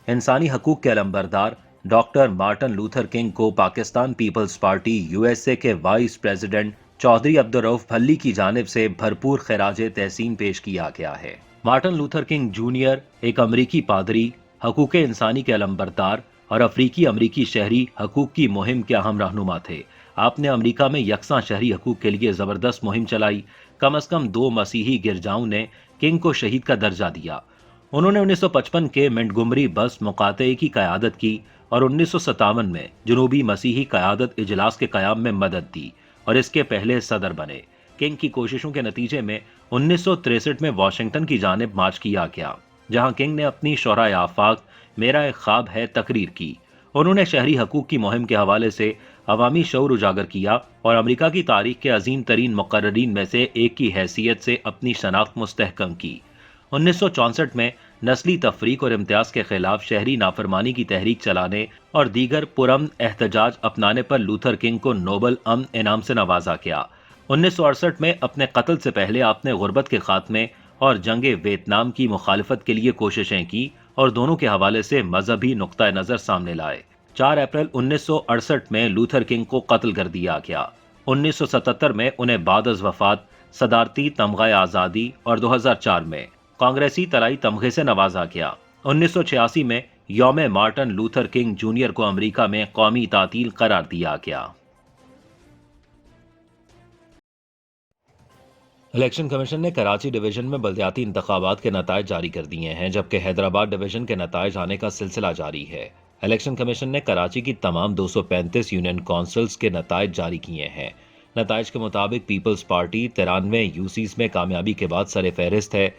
انسانی حقوق کے علمبردار ڈاکٹر مارٹن لوتھر کنگ کو پاکستان پیپلز پارٹی USA کے وائس پریزیڈنٹ چودھری عبدالرؤف بھلی کی جانب سے بھرپور خراج تحسین پیش کیا گیا ہے۔ مارٹن لوتھر کنگ جونیئر ایک امریکی پادری، حقوق انسانی کے علمبردار اور افریقی امریکی شہری حقوق کی مہم کے اہم رہنما تھے۔ آپ نے امریکہ میں یکساں شہری حقوق کے لیے زبردست مہم چلائی۔ کم از کم 2 مسیحی گرجاؤں نے کنگ کو شہید کا درجہ دیا۔ انہوں نے 1955 کے منٹگمری بس مقاطعے کی قیادت کی اور 1957 میں جنوبی مسیحی قیادت اجلاس کے قیام میں مدد دی اور اس کے پہلے صدر بنے۔ کنگ کی کوششوں کے نتیجے میں 1963 میں واشنگٹن کی جانب مارچ کیا گیا، جہاں کنگ نے اپنی شورائے آفاق میرا ایک خواب ہے تقریر کی۔ انہوں نے شہری حقوق کی مہم کے حوالے سے عوامی شعور اجاگر کیا اور امریکہ کی تاریخ کے عظیم ترین مقررین میں سے ایک کی حیثیت سے اپنی شناخت مستحکم کی۔ 1964 میں نسلی تفریق اور امتیاز کے خلاف شہری نافرمانی کی تحریک چلانے اور دیگر پرامن احتجاج اپنانے پر لوتھر کنگ کو نوبل امن انعام سے نوازا گیا۔ 1968 میں اپنے قتل سے پہلے آپ نے غربت کے خاتمے اور جنگ ویتنام کی مخالفت کے لیے کوششیں کی اور دونوں کے حوالے سے مذہبی نقطہ نظر سامنے لائے۔ 4 اپریل 1968 میں لوتھر کنگ کو قتل کر دیا گیا۔ 1977 میں انہیں بعد از وفات صدارتی تمغہ آزادی اور 2004 میں کانگریسی طلائی تمغے سے نوازا گیا۔ 1986 میں یوم مارٹن لوتھر کنگ جونیئر کو امریکہ میں قومی تعطیل قرار دیا گیا۔ الیکشن کمیشن نے کراچی ڈویژن میں بلدیاتی انتخابات کے نتائج جاری کر دیے ہیں، جبکہ حیدرآباد ڈویژن کے نتائج آنے کا سلسلہ جاری ہے۔ الیکشن کمیشن نے کراچی کی تمام 235 یونین کونسلز کے نتائج جاری کیے ہیں۔ نتائج کے مطابق پیپلز پارٹی 93 UCs میں کامیابی کے بعد سر فہرست ہے،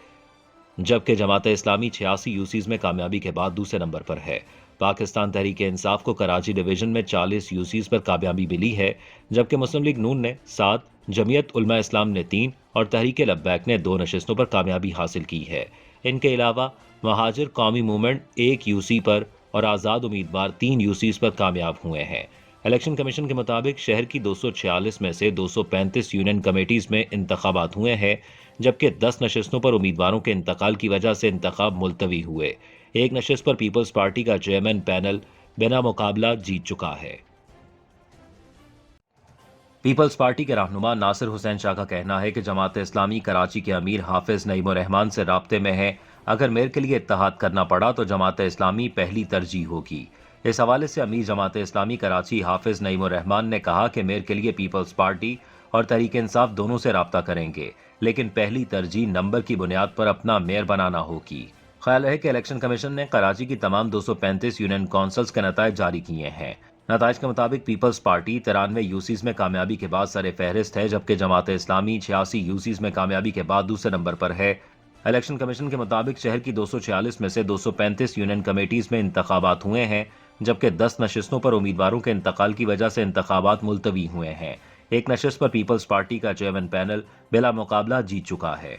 جبکہ جماعت اسلامی 86 UCs میں کامیابی کے بعد دوسرے نمبر پر ہے۔ پاکستان تحریک انصاف کو کراچی ڈویژن میں 40 UCs پر کامیابی ملی ہے، جبکہ مسلم لیگ نون نے 7، جمعیت علماء اسلام نے 3 اور تحریک لبیک نے 2 نشستوں پر کامیابی حاصل کی ہے۔ ان کے علاوہ مہاجر قومی موومنٹ 1 UC پر اور آزاد امیدوار 3 UCs پر کامیاب ہوئے ہیں۔ الیکشن کمیشن کے مطابق شہر کی 246 میں سے 235 یونین کمیٹیز میں انتخابات ہوئے ہیں، جبکہ 10 نشستوں پر امیدواروں کے انتقال کی وجہ سے انتخاب ملتوی ہوئے۔ ایک نشست پر پیپلز پارٹی کا چیئرمین پینل بنا مقابلہ جیت چکا ہے۔ پیپلز پارٹی کے رہنما ناصر حسین شاہ کا کہنا ہے کہ جماعت اسلامی کراچی کے امیر حافظ نعیم الرحمان سے رابطے میں ہے۔ اگر میر کے لیے اتحاد کرنا پڑا تو جماعت اسلامی پہلی ترجیح ہوگی۔ اس حوالے سے امیر جماعت اسلامی کراچی حافظ نعیم الرحمان نے کہا کہ میر کے لیے پیپلز پارٹی اور تحریک انصاف دونوں سے رابطہ کریں گے، لیکن پہلی ترجیح نمبر کی بنیاد پر اپنا میئر بنانا ہوگی۔ خیال ہے کہ الیکشن کمیشن نے کراچی کی تمام 235 یونین کونسلز کے نتائج جاری کیے ہیں۔ نتائج کے مطابق پیپلز پارٹی 93 UCs میں کامیابی کے بعد سر فہرست ہے، جبکہ جماعت اسلامی 86 UCs میں کامیابی کے بعد دوسرے نمبر پر ہے۔ الیکشن کمیشن کے مطابق شہر کی 246 میں سے 235 یونین کمیٹیز میں انتخابات ہوئے ہیں، جبکہ 10 نشستوں پر امیدواروں کے انتقال کی وجہ سے انتخابات ملتوی ہوئے ہیں۔ ایک نشست پر پیپلز پارٹی کا چیئرمین پینل بلا مقابلہ جیت چکا ہے۔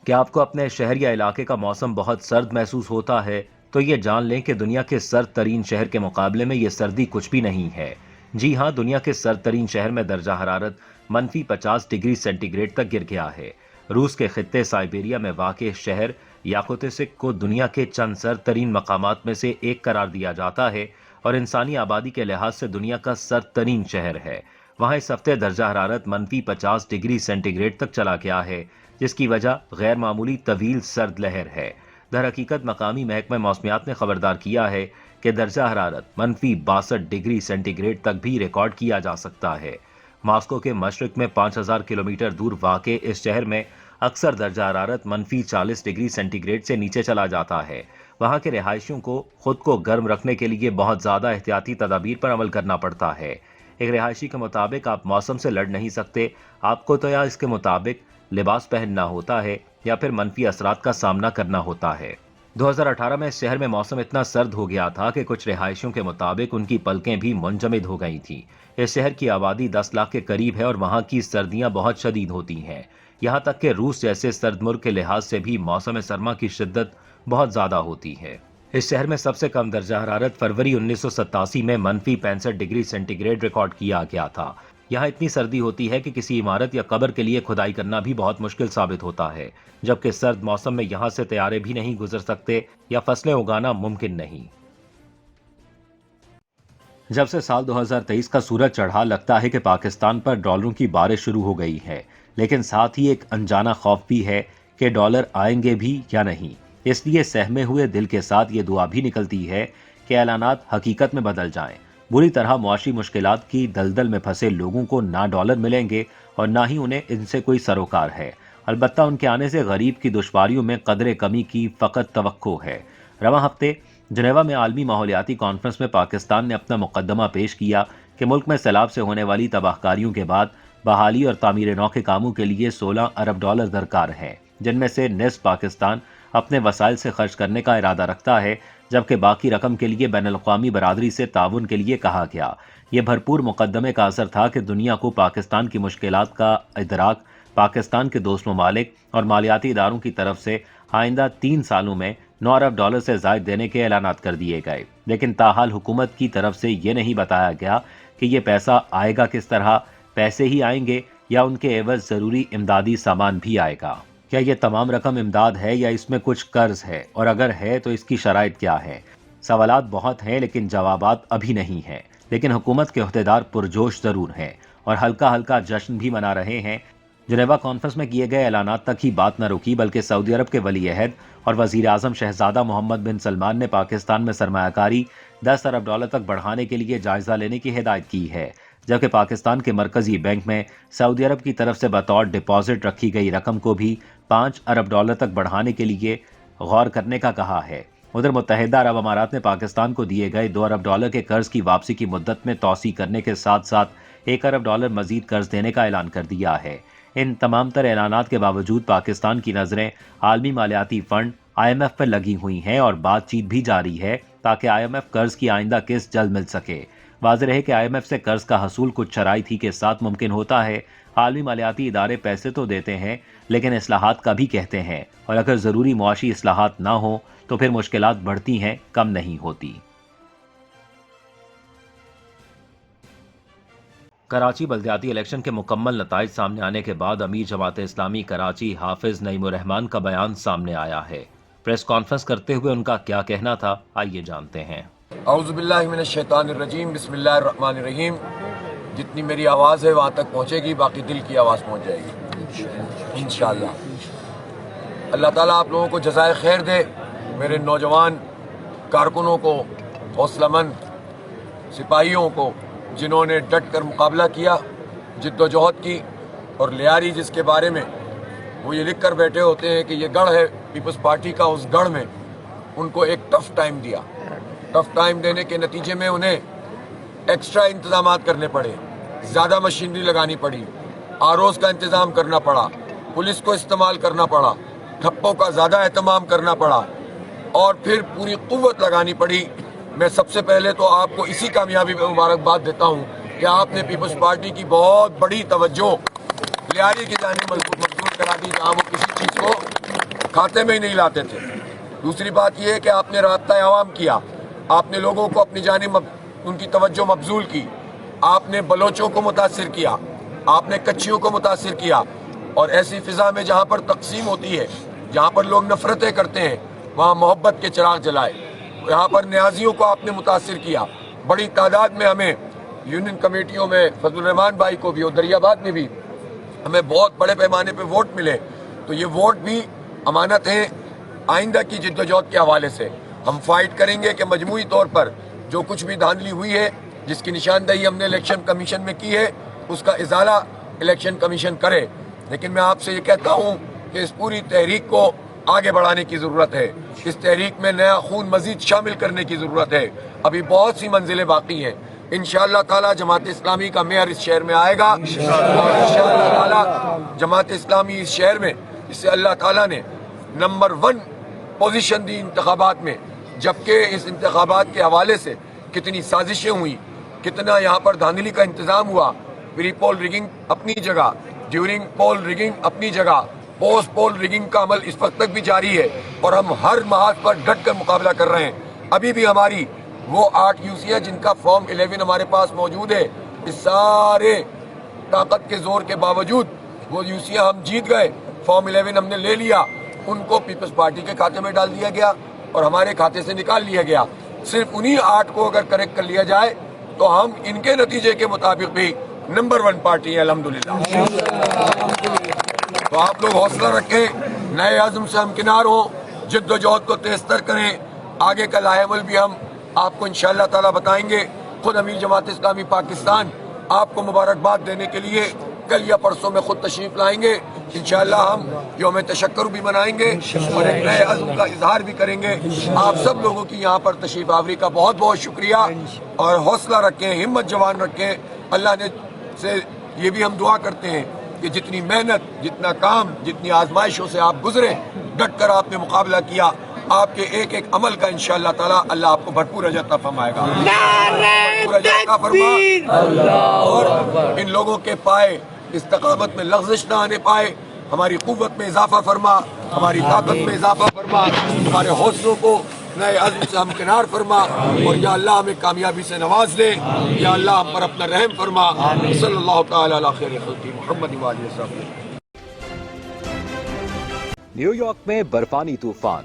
کیا آپ کو اپنے شہر یا علاقے کا موسم بہت سرد محسوس ہوتا ہے؟ تو یہ جان لیں کہ دنیا کے سرد ترین شہر کے مقابلے میں یہ سردی کچھ بھی نہیں ہے۔ جی ہاں، دنیا کے سرد ترین شہر میں درجہ حرارت -50 ڈگری سینٹی گریڈ تک گر گیا ہے۔ روس کے خطے سائبیریا میں واقع شہر یاکوتسک کو دنیا کے چند سرد ترین مقامات میں سے ایک قرار دیا جاتا ہے اور انسانی آبادی کے لحاظ سے دنیا کا سرد ترین شہر ہے۔ وہاں اس ہفتے درجہ حرارت -50 ڈگری سینٹی گریڈ تک چلا گیا ہے، جس کی وجہ غیر معمولی طویل سرد لہر ہے۔ در حقیقت مقامی محکمہ موسمیات نے خبردار کیا ہے کہ درجہ حرارت -62 ڈگری سینٹی گریڈ تک بھی ریکارڈ کیا جا سکتا ہے۔ ماسکو کے مشرق میں 5000 کلومیٹر دور واقع اس شہر میں اکثر درجہ حرارت -40 ڈگری سینٹی گریڈ سے نیچے چلا جاتا ہے۔ وہاں کے رہائشیوں کو خود کو گرم رکھنے کے لیے بہت زیادہ احتیاطی تدابیر پر عمل کرنا پڑتا ہے۔ ایک رہائشی کے مطابق آپ موسم سے لڑ نہیں سکتے، آپ کو تو یا اس کے مطابق لباس پہننا ہوتا ہے یا پھر منفی اثرات کا سامنا کرنا ہوتا ہے۔ 2018 میں اس شہر میں موسم اتنا سرد ہو گیا تھا کہ کچھ رہائشیوں کے مطابق ان کی پلکیں بھی منجمد ہو گئی تھیں۔ اس شہر کی آبادی 10 لاکھ کے قریب ہے اور وہاں کی سردیاں بہت شدید ہوتی ہیں، یہاں تک کہ روس جیسے سرد ملک کے لحاظ سے بھی موسم سرما کی شدت بہت زیادہ ہوتی ہے۔ اس شہر میں سب سے کم درجہ حرارت فروری 1987 میں -65 ڈگری سینٹی گریڈ ریکارڈ کیا گیا تھا، یہاں اتنی سردی ہوتی ہے کہ کسی عمارت یا قبر کے لیے کھدائی کرنا بھی بہت مشکل ثابت ہوتا ہے، جبکہ سرد موسم میں یہاں سے طیارے بھی نہیں گزر سکتے یا فصلیں اگانا ممکن نہیں۔ جب سے سال 2023 کا سورج چڑھا، لگتا ہے کہ پاکستان پر ڈالروں کی بارش شروع ہو گئی ہے، لیکن ساتھ ہی ایک انجانا خوف بھی ہے کہ ڈالر آئیں گے بھی یا نہیں۔ اس لیے سہمے ہوئے دل کے ساتھ یہ دعا بھی نکلتی ہے کہ اعلانات حقیقت میں بدل جائیں۔ بری طرح معاشی مشکلات کی دلدل میں پھنسے لوگوں کو نہ ڈالر ملیں گے اور نہ ہی انہیں ان سے کوئی سروکار ہے۔ البتہ ان کے آنے سے غریب کی دشواریوں میں قدرے کمی کی فقط توقع ہے۔ رواں ہفتے جنیوا میں عالمی ماحولیاتی کانفرنس میں پاکستان نے اپنا مقدمہ پیش کیا کہ ملک میں سیلاب سے ہونے والی تباہ کاریوں کے بعد بحالی اور تعمیر نو کے کاموں کے لیے 16 ارب ڈالر درکار ہیں، جن میں سے نصف پاکستان اپنے وسائل سے خرچ کرنے کا ارادہ رکھتا ہے، جبکہ باقی رقم کے لیے بین الاقوامی برادری سے تعاون کے لیے کہا گیا۔ یہ بھرپور مقدمے کا اثر تھا کہ دنیا کو پاکستان کی مشکلات کا ادراک پاکستان کے دوست ممالک اور مالیاتی اداروں کی طرف سے آئندہ 3 سالوں میں 9 ارب ڈالر سے زائد دینے کے اعلانات کر دیے گئے، لیکن تاحال حکومت کی طرف سے یہ نہیں بتایا گیا کہ یہ پیسہ آئے گا کس طرح، پیسے ہی آئیں گے یا ان کے عوض ضروری امدادی سامان بھی آئے گا۔ کیا یہ تمام رقم امداد ہے یا اس میں کچھ قرض ہے، اور اگر ہے تو اس کی شرائط کیا ہے؟ سوالات بہت ہیں لیکن جوابات ابھی نہیں ہیں، لیکن حکومت کے عہدیدار پرجوش ضرور ہیں اور ہلکا ہلکا جشن بھی منا رہے ہیں۔ جنیوا کانفرنس میں کیے گئے اعلانات تک ہی بات نہ رکی، بلکہ سعودی عرب کے ولی عہد اور وزیر اعظم شہزادہ محمد بن سلمان نے پاکستان میں سرمایہ کاری 10 ارب ڈالر تک بڑھانے کے لیے جائزہ لینے کی ہدایت کی ہے، جبکہ پاکستان کے مرکزی بینک میں سعودی عرب کی طرف سے بطور ڈپازٹ رکھی گئی رقم کو بھی 5 ارب ڈالر تک بڑھانے کے لیے غور کرنے کا کہا ہے۔ ادھر متحدہ عرب امارات نے پاکستان کو دیے گئے 2 ارب ڈالر کے قرض کی واپسی کی مدت میں توسیع کرنے کے ساتھ ساتھ 1 ارب ڈالر مزید قرض دینے کا اعلان کر دیا ہے۔ ان تمام تر اعلانات کے باوجود پاکستان کی نظریں عالمی مالیاتی فنڈ IMF پر لگی ہوئی ہیں اور بات چیت بھی جاری ہے تاکہ IMF قرض کی آئندہ قسط جلد مل سکے۔ واضح رہے کہ IMF سے قرض کا حصول کچھ شرائط ہی کے ساتھ ممکن ہوتا ہے۔ عالمی مالیاتی ادارے پیسے تو دیتے ہیں لیکن اصلاحات کا بھی کہتے ہیں، اور اگر ضروری معاشی اصلاحات نہ ہوں تو پھر مشکلات بڑھتی ہیں، کم نہیں ہوتی۔ کراچی بلدیاتی الیکشن کے مکمل نتائج سامنے آنے کے بعد امیر جماعت اسلامی کراچی حافظ نعیم الرحمان کا بیان سامنے آیا ہے۔ پریس کانفرنس کرتے ہوئے ان کا کیا کہنا تھا، آئیے جانتے ہیں۔ اعوذ باللہ من الشیطان الرجیم، بسم اللہ الرحمن الرحیم۔ جتنی میری آواز ہے وہاں تک پہنچے گی، باقی دل کی آواز پہنچ جائے گی انشاءاللہ۔ اللہ تعالیٰ آپ لوگوں کو جزائے خیر دے، میرے نوجوان کارکنوں کو، حوصلہ مند سپاہیوں کو جنہوں نے ڈٹ کر مقابلہ کیا، جد و جہد کی، اور لیاری جس کے بارے میں وہ یہ لکھ کر بیٹھے ہوتے ہیں کہ یہ گڑھ ہے پیپلز پارٹی کا، اس گڑھ میں ان کو ایک ٹف ٹائم دیا۔ ٹف ٹائم دینے کے نتیجے میں انہیں ایکسٹرا انتظامات کرنے پڑے، زیادہ مشینری لگانی پڑی، ROs کا انتظام کرنا پڑا، پولیس کو استعمال کرنا پڑا، ٹھپوں کا زیادہ اہتمام کرنا پڑا، اور پھر پوری قوت لگانی پڑی۔ میں سب سے پہلے تو آپ کو اسی کامیابی پہ مبارکباد دیتا ہوں کہ آپ نے پیپلز پارٹی کی بہت بڑی توجہ لیاری کی جانب مبذول کرا دی، جہاں وہ کسی چیز کو کھاتے میں ہی نہیں لاتے تھے۔ دوسری بات یہ ہے کہ آپ نے رابطہ عوام کیا، آپ نے لوگوں کو اپنی جانب ان کی توجہ مبذول کی، آپ نے بلوچوں کو متاثر کیا، آپ نے کچھیوں کو متاثر کیا، اور ایسی فضا میں جہاں پر تقسیم ہوتی ہے، جہاں پر لوگ نفرتیں کرتے ہیں، وہاں محبت کے چراغ جلائے۔ یہاں پر نیازیوں کو آپ نے متاثر کیا۔ بڑی تعداد میں ہمیں یونین کمیٹیوں میں فضل الرحمان بھائی کو بھی اور دریاباد میں بھی ہمیں بہت بڑے پیمانے پہ ووٹ ملے، تو یہ ووٹ بھی امانت ہیں آئندہ کی جد و جہد کے حوالے سے۔ ہم فائٹ کریں گے کہ مجموعی طور پر جو کچھ بھی دھاندلی ہوئی ہے، جس کی نشاندہی ہم نے الیکشن کمیشن میں کی ہے، اس کا ازالہ الیکشن کمیشن کرے۔ لیکن میں آپ سے یہ کہتا ہوں کہ اس پوری تحریک کو آگے بڑھانے کی ضرورت ہے، اس تحریک میں نیا خون مزید شامل کرنے کی ضرورت ہے۔ ابھی بہت سی منزلیں باقی ہیں۔ انشاءاللہ تعالی جماعت اسلامی کا میئر اس شہر میں آئے گا، اور انشاءاللہ تعالی جماعت اسلامی اس شہر میں، اس سے اللہ تعالیٰ نے نمبر 1 پوزیشن دی انتخابات میں، جبکہ اس انتخابات کے حوالے سے کتنی سازشیں ہوئیں، کتنا یہاں پر دھاندلی کا انتظام ہوا، پری پول ریگنگ اپنی جگہ، ڈیورنگ پول ریگنگ اپنی جگہ، پوسٹ پول ریگنگ کا عمل اس وقت تک بھی جاری ہے، اور ہم ہر محاذ پر ڈٹ کر مقابلہ کر رہے ہیں۔ ابھی بھی ہماری وہ 8 UC ہے جن کا فارم 11 ہمارے پاس موجود ہے، اس سارے طاقت کے زور کے باوجود وہ یوسیاں ہم جیت گئے، فارم 11 ہم نے لے لیا، ان کو پیپلز پارٹی کے کھاتے میں ڈال دیا گیا اور ہمارے کھاتے سے نکال لیا گیا۔ صرف انہی 8 کو اگر کریکٹ کر لیا جائے تو ہم ان کے نتیجے کے مطابق بھی نمبر 1 پارٹی ہے الحمدللہ۔ تو آپ لوگ حوصلہ رکھیں، نئے عزم سے ہمکنار ہوں، جد و جہد کو تیز تر کریں، آگے کا لائحہ عمل بھی ہم آپ کو انشاءاللہ تعالیٰ بتائیں گے۔ خود امیر جماعت اسلامی پاکستان آپ کو مبارکباد دینے کے لیے کل یا پرسوں میں خود تشریف لائیں گے، انشاءاللہ ہم یوم تشکر بھی منائیں گے اور ایک نئے عزم کا اظہار بھی کریں گے۔ آپ سب لوگوں کی یہاں پر تشریف آوری کا بہت بہت شکریہ، اور حوصلہ رکھیں، ہمت جوان رکھیں۔ اللہ نے سے یہ بھی ہم دعا کرتے ہیں کہ جتنی محنت، جتنا کام، جتنی آزمائشوں سے آپ گزرے، ڈٹ کر آپ نے مقابلہ کیا، آپ کے ایک ایک عمل کا انشاءاللہ تعالیٰ اللہ آپ کو بھرپور اجر عطا فرمائے گا، بھرپور اجر عطا فرما، اور ان لوگوں کے پائے استقامت میں لغزش نہ آنے پائے، ہماری قوت میں اضافہ فرما، ہماری طاقت میں اضافہ فرما، ہمارے حوصلوں کو نئے عزم سے ہمکنار فرما، اور یا اللہ ہمیں کامیابی سے نواز لے، یا اللہ ہم پر اپنا رحم فرما۔ صلی اللہ تعالی علی خیر خلقہ محمد وآلہ وسلم۔ نیو یارک میں برفانی طوفان،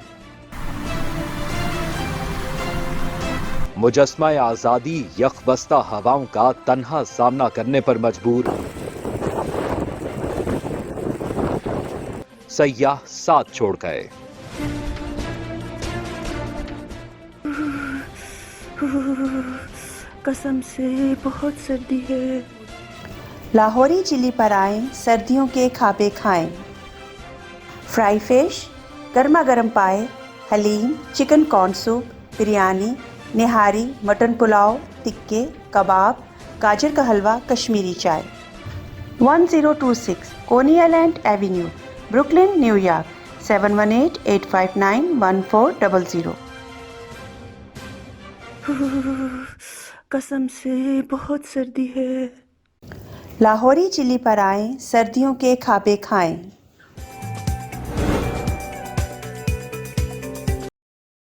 مجسمہ آزادی یخ بستہ ہواؤں کا تنہا سامنا کرنے پر مجبور، سیاح ساتھ چھوڑ گئے۔ قسم سے بہت سردی ہے۔ لاہوری چلی پر آئیں، سردیوں کے کھابے کھائیں۔ فرائی فش، گرما گرم پائے، haleem, chicken corn soup, biryani, nihari, mutton pulao, ٹکے، کباب، گاجر کا حلوہ، کشمیری چائے۔ 1026 Coney Island Avenue, Brooklyn, New York, 7188591400۔ قسم سے بہت سردی ہے۔ لاہوری چلی پر آئیں، سردیوں کے کھابے کھائیں۔